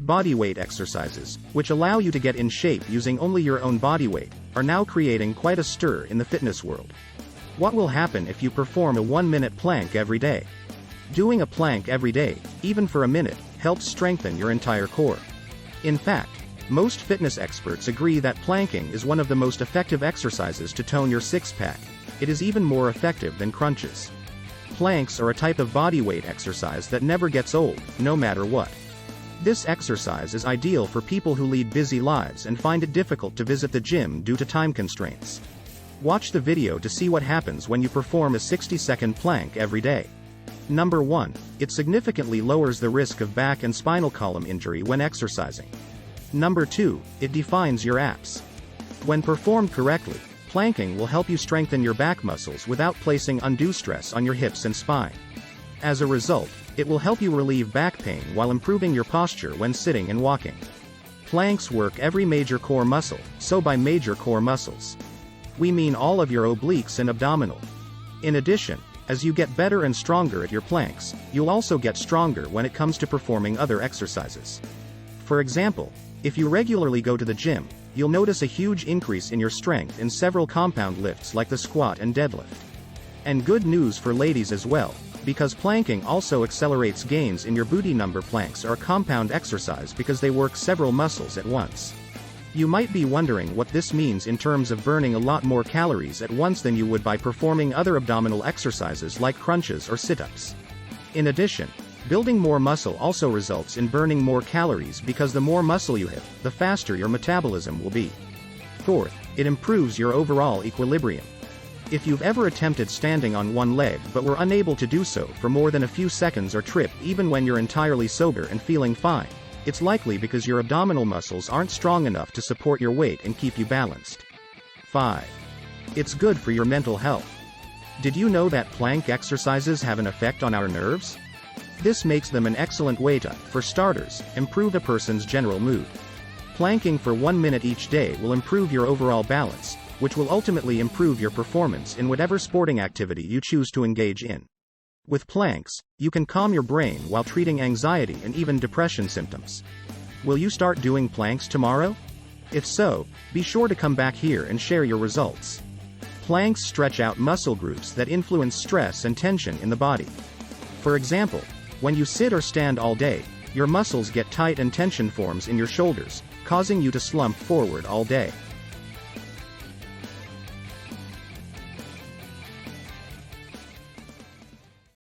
Bodyweight exercises, which allow you to get in shape using only your own body weight, are now creating quite a stir in the fitness world. What will happen if you perform a 1-minute plank every day? Doing a plank every day, even for a minute, helps strengthen your entire core. In fact, most fitness experts agree that planking is one of the most effective exercises to tone your six-pack. It is even more effective than crunches. Planks are a type of bodyweight exercise that never gets old, no matter what. This exercise is ideal for people who lead busy lives and find it difficult to visit the gym due to time constraints. Watch the video to see what happens when you perform a 60-second plank every day. Number 1. It significantly lowers the risk of back and spinal column injury when exercising. Number 2. It defines your abs. When performed correctly, planking will help you strengthen your back muscles without placing undue stress on your hips and spine. As a result, it will help you relieve back pain while improving your posture when sitting and walking. Planks work every major core muscle, so by major core muscles, we mean all of your obliques and abdominal. In addition, as you get better and stronger at your planks, you'll also get stronger when it comes to performing other exercises. For example, if you regularly go to the gym, you'll notice a huge increase in your strength in several compound lifts like the squat and deadlift. And good news for ladies as well, because planking also accelerates gains in your booty. Number planks are a compound exercise because they work several muscles at once. You might be wondering what this means in terms of burning a lot more calories at once than you would by performing other abdominal exercises like crunches or sit-ups. In addition, building more muscle also results in burning more calories because the more muscle you have, the faster your metabolism will be. Fourth, it improves your overall equilibrium. If you've ever attempted standing on one leg but were unable to do so for more than a few seconds or tripped even when you're entirely sober and feeling fine, it's likely because your abdominal muscles aren't strong enough to support your weight and keep you balanced. 5. It's good for your mental health. Did you know that plank exercises have an effect on our nerves? This makes them an excellent way to, for starters, improve a person's general mood. Planking for 1 minute each day will improve your overall balance, which will ultimately improve your performance in whatever sporting activity you choose to engage in. With planks, you can calm your brain while treating anxiety and even depression symptoms. Will you start doing planks tomorrow? If so, be sure to come back here and share your results. Planks stretch out muscle groups that influence stress and tension in the body. For example, when you sit or stand all day, your muscles get tight and tension forms in your shoulders, causing you to slump forward all day.